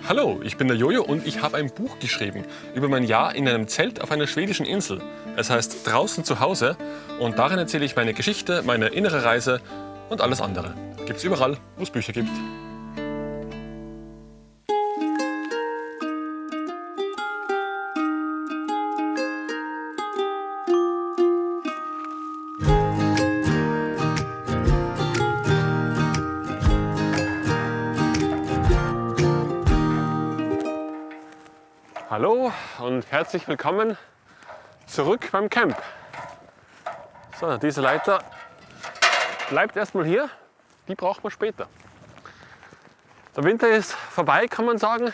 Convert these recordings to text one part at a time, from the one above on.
Hallo, ich bin der Jojo und ich habe ein Buch geschrieben über mein Jahr in einem Zelt auf einer schwedischen Insel. Es heißt Draußen zu Hause und darin erzähle ich meine Geschichte, meine innere Reise und alles andere. Gibt's überall, wo es Bücher gibt. Hallo und herzlich willkommen zurück beim Camp. So, diese Leiter bleibt erstmal hier, die braucht man später. Der Winter ist vorbei, kann man sagen.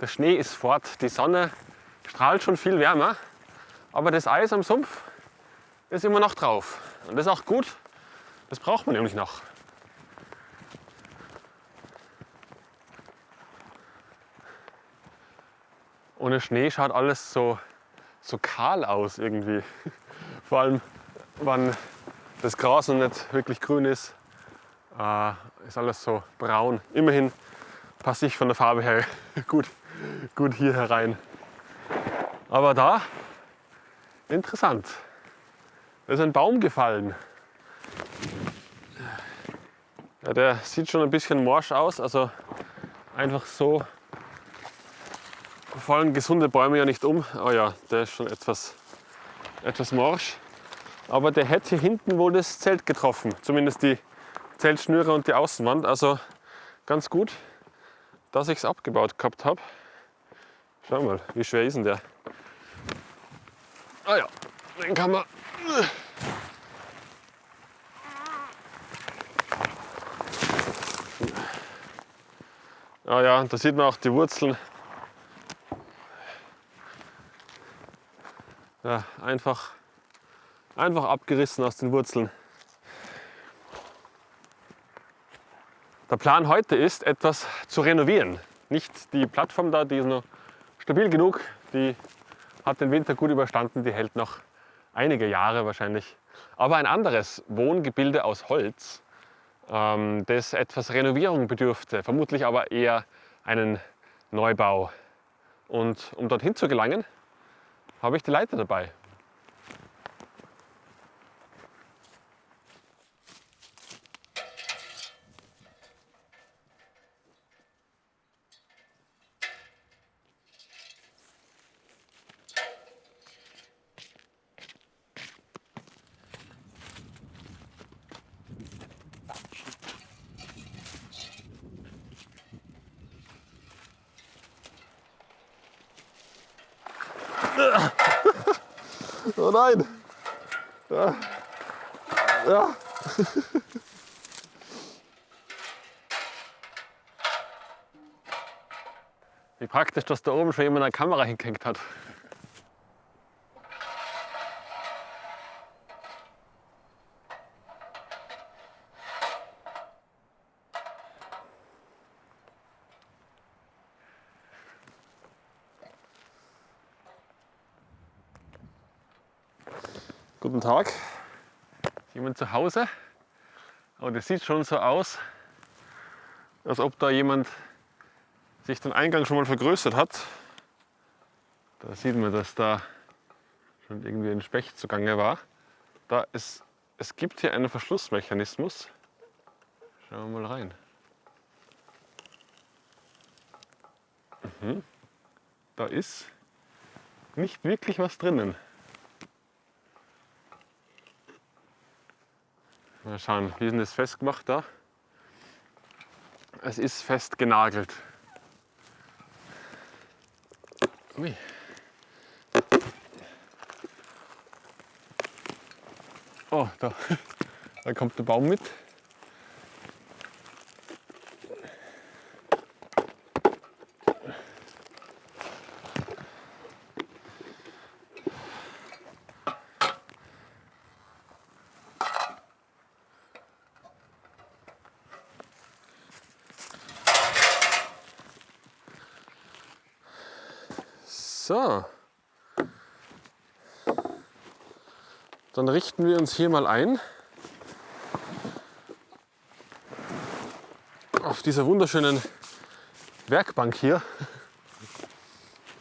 Der Schnee ist fort, die Sonne strahlt schon viel wärmer, aber das Eis am Sumpf ist immer noch drauf. Und das ist auch gut, das braucht man nämlich noch. Ohne Schnee schaut alles so kahl aus irgendwie. Vor allem, wenn das Gras noch nicht wirklich grün ist, ist alles so braun. Immerhin passe ich von der Farbe her gut hier herein. Aber da, interessant, da ist ein Baum gefallen. Ja, der sieht schon ein bisschen morsch aus, also einfach so fallen gesunde Bäume ja nicht um. Oh ja, der ist schon etwas morsch. Aber der hätte hier hinten wohl das Zelt getroffen. Zumindest die Zeltschnüre und die Außenwand. Also ganz gut, dass ich es abgebaut gehabt habe. Schau mal, wie schwer ist denn der? Ah ja, den kann man... Ah ja, da sieht man auch die Wurzeln. Ja, einfach abgerissen aus den Wurzeln. Der Plan heute ist, etwas zu renovieren. Nicht die Plattform da, die ist noch stabil genug, die hat den Winter gut überstanden, die hält noch einige Jahre wahrscheinlich. Aber ein anderes Wohngebilde aus Holz, das etwas Renovierung bedürfte, vermutlich aber eher einen Neubau. Und um dorthin zu gelangen, habe ich die Leiter dabei. Oh nein! Ja. Ja. Wie praktisch, dass da oben schon jemand eine Kamera hingehängt hat. Guten Tag. Ist jemand zu Hause? Aber das sieht schon so aus, als ob da jemand sich den Eingang schon mal vergrößert hat. Da sieht man, dass da schon irgendwie ein Specht zugange war. Es gibt hier einen Verschlussmechanismus. Schauen wir mal rein. Da ist nicht wirklich was drinnen. Mal schauen, wie ist denn das festgemacht da? Es ist fest genagelt. Ui. Oh, da kommt der Baum mit. So, dann richten wir uns hier mal ein auf dieser wunderschönen Werkbank hier.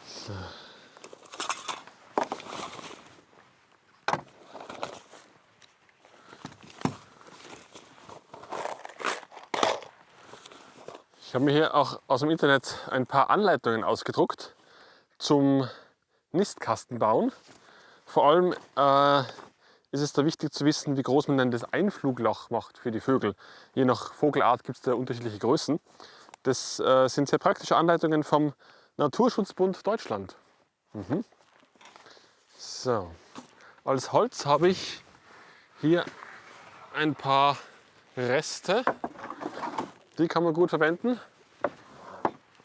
So. Ich habe mir hier auch aus dem Internet ein paar Anleitungen ausgedruckt zum Nistkasten bauen. Vor allem ist es da wichtig zu wissen, wie groß man denn das Einflugloch macht für die Vögel. Je nach Vogelart gibt es da unterschiedliche Größen. Das sind sehr praktische Anleitungen vom Naturschutzbund Deutschland. So. Als Holz habe ich hier ein paar Reste. Die kann man gut verwenden.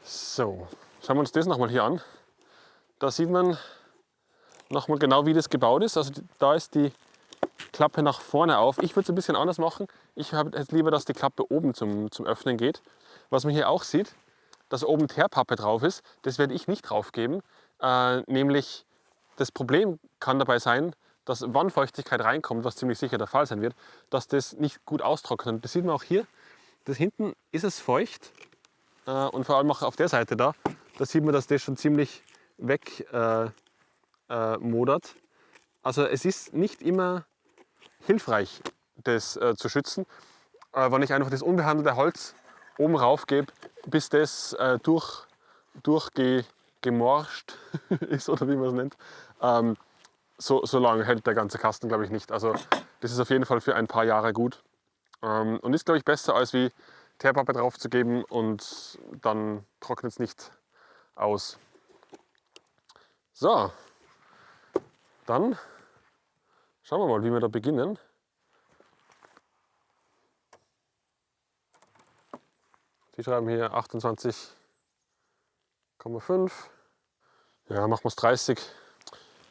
So, schauen wir uns das nochmal hier an. Da sieht man nochmal genau, wie das gebaut ist. Also da ist die Klappe nach vorne auf. Ich würde es ein bisschen anders machen. Ich habe jetzt lieber, dass die Klappe oben zum Öffnen geht. Was man hier auch sieht, dass oben Teerpappe drauf ist, das werde ich nicht drauf geben. Nämlich das Problem kann dabei sein, dass wann Feuchtigkeit reinkommt, was ziemlich sicher der Fall sein wird, dass das nicht gut austrocknet. Und das sieht man auch hier. Das hinten ist es feucht und vor allem auch auf der Seite da sieht man, dass das schon ziemlich weg modert. Also es ist nicht immer hilfreich, das zu schützen, wenn ich einfach das unbehandelte Holz oben rauf gebe, bis das durchgemorscht ist oder wie man es nennt. So lange hält der ganze Kasten, glaube ich, nicht. Also das ist auf jeden Fall für ein paar Jahre gut. Und ist, glaube ich, besser, als wie Teerpappe drauf zu geben und dann trocknet es nicht aus. So, dann schauen wir mal, wie wir da beginnen. Die schreiben hier 28,5. Ja, machen wir es 30.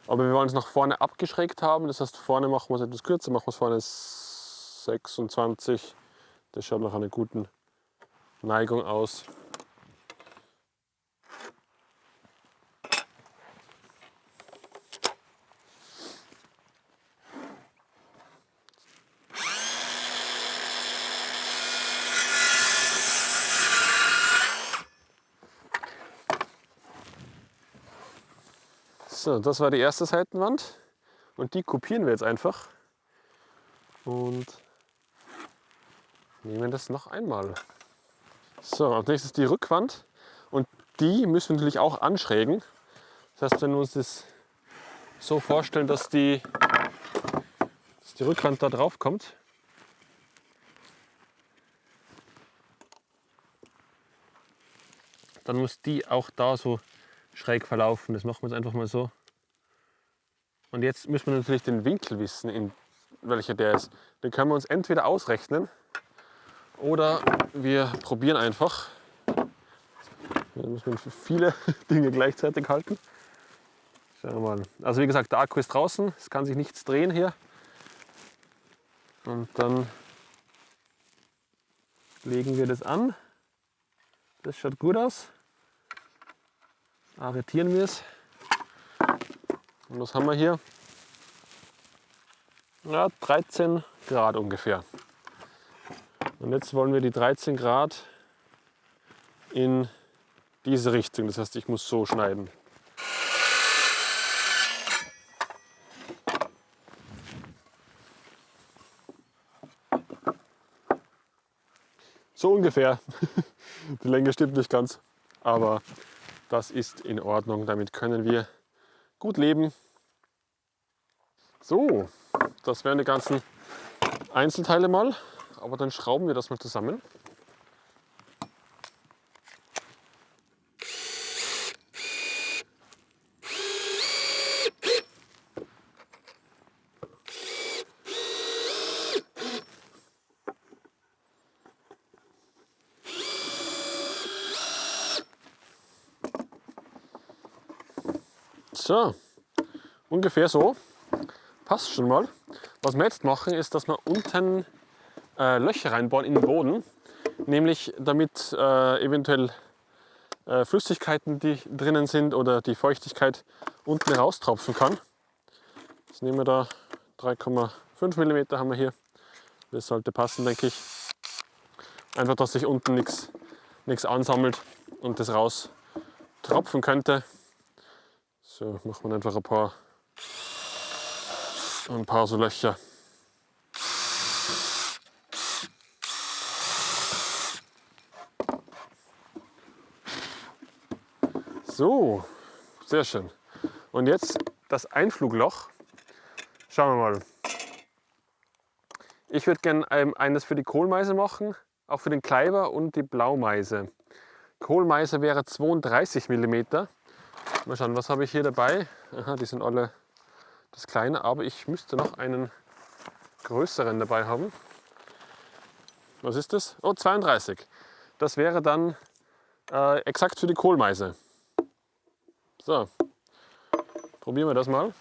Aber wir wollen es nach vorne abgeschrägt haben. Das heißt, vorne machen wir es etwas kürzer, machen wir es vorne 26. Das schaut nach einer guten Neigung aus. So, das war die erste Seitenwand und die kopieren wir jetzt einfach und nehmen das noch einmal. So, als nächstes die Rückwand und die müssen wir natürlich auch anschrägen. Das heißt, wenn wir uns das so vorstellen, dass die Rückwand da drauf kommt, dann muss die auch da so schräg verlaufen. Das machen wir jetzt einfach mal so. Und jetzt müssen wir natürlich den Winkel wissen, in welcher der ist. Den können wir uns entweder ausrechnen oder wir probieren einfach. Da müssen wir viele Dinge gleichzeitig halten. Schauen wir mal. Also wie gesagt, der Akku ist draußen, es kann sich nichts drehen hier. Und dann legen wir das an. Das schaut gut aus. Arretieren wir es. Und was haben wir hier? Ja, 13 Grad ungefähr. Und jetzt wollen wir die 13 Grad in diese Richtung. Das heißt, ich muss so schneiden. So ungefähr. Die Länge stimmt nicht ganz, aber das ist in Ordnung. Damit können wir gut leben. So, das wären die ganzen Einzelteile mal. Aber dann schrauben wir das mal zusammen. So, ungefähr so. Passt schon mal. Was wir jetzt machen, ist, dass wir unten Löcher reinbauen in den Boden. Nämlich damit eventuell Flüssigkeiten, die drinnen sind oder die Feuchtigkeit unten raustropfen kann. Jetzt nehmen wir da 3,5 mm haben wir hier. Das sollte passen, denke ich. Einfach, dass sich unten nichts ansammelt. und das raus tropfen könnte. So macht man einfach ein paar so Löcher. So, sehr schön. Und jetzt das Einflugloch. Schauen wir mal. Ich würde gerne eines für die Kohlmeise machen, auch für den Kleiber und die Blaumeise. Kohlmeise wäre 32 mm. Mal schauen, was habe ich hier dabei? Aha, die sind alle das kleine, aber ich müsste noch einen größeren dabei haben. Was ist das? Oh, 32. Das wäre dann exakt für die Kohlmeise. So, probieren wir das mal.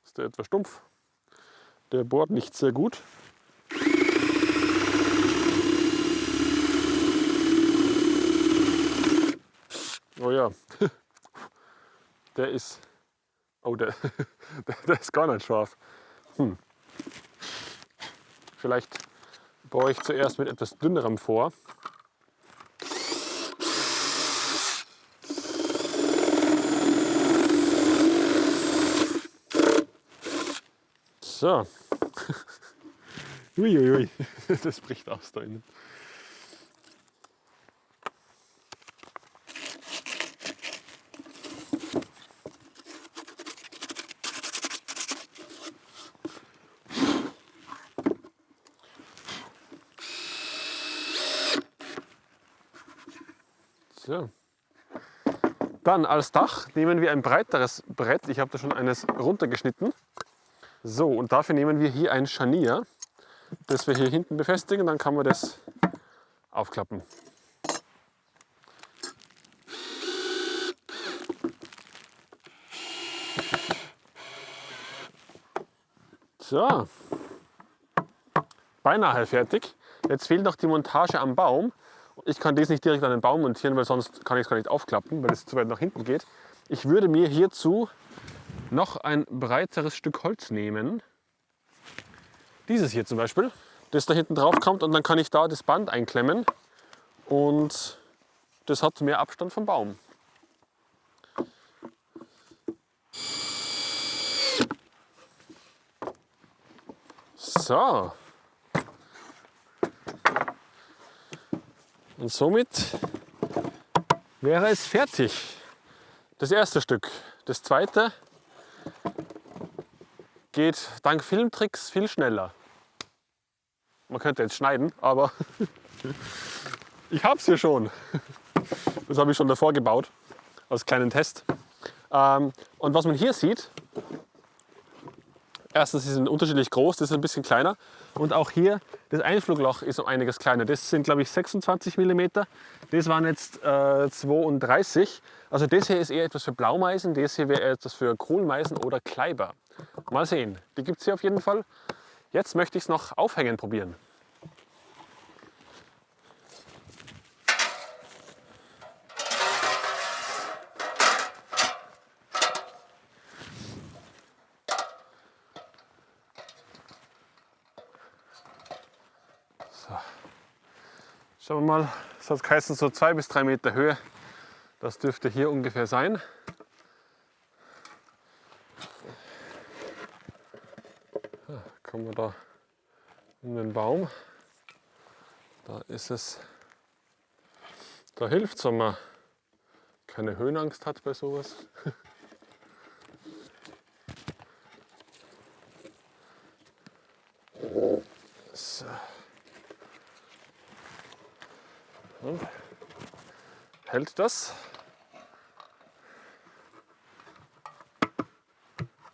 Ist der etwas stumpf? Der bohrt nicht sehr gut. Oh ja, der ist, oh, der ist gar nicht scharf. Vielleicht bohre ich zuerst mit etwas dünnerem vor. So. Uiuiui, das bricht aus da innen. So. Dann als Dach nehmen wir ein breiteres Brett. Ich habe da schon eines runtergeschnitten. So, und dafür nehmen wir hier ein Scharnier, das wir hier hinten befestigen. Dann kann man das aufklappen. So, beinahe fertig. Jetzt fehlt noch die Montage am Baum. Ich kann das nicht direkt an den Baum montieren, weil sonst kann ich es gar nicht aufklappen, weil es zu weit nach hinten geht. Ich würde mir hierzu noch ein breiteres Stück Holz nehmen. Dieses hier zum Beispiel, das da hinten drauf kommt, und dann kann ich da das Band einklemmen und das hat mehr Abstand vom Baum. So. Und somit wäre es fertig. Das erste Stück. Das zweite geht dank Filmtricks viel schneller. Man könnte jetzt schneiden, aber ich habe es hier schon. Das habe ich schon davor gebaut, als kleinen Test. Und was man hier sieht, erstens, sie sind unterschiedlich groß, das ist ein bisschen kleiner. Und auch hier, das Einflugloch ist um einiges kleiner. Das sind, glaube ich, 26 mm. Das waren jetzt 32. Also das hier ist eher etwas für Blaumeisen, das hier wäre etwas für Kohlmeisen oder Kleiber. Mal sehen, die gibt es hier auf jeden Fall. Jetzt möchte ich es noch aufhängen probieren. So. Schauen wir mal, das hat geheißen so 2 bis 3 Meter Höhe. Das dürfte hier ungefähr sein. Kommen wir da in den Baum. Da ist es. Da hilft es, wenn man keine Höhenangst hat bei sowas. So. Und hält das?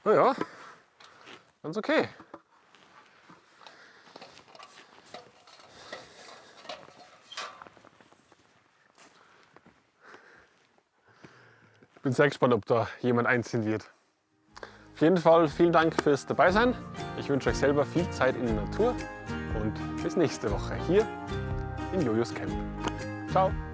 Na ja, ganz okay. Ich bin sehr gespannt, ob da jemand einziehen wird. Auf jeden Fall vielen Dank fürs Dabeisein. Ich wünsche euch selber viel Zeit in der Natur und bis nächste Woche hier in Jojos Camp. Ciao!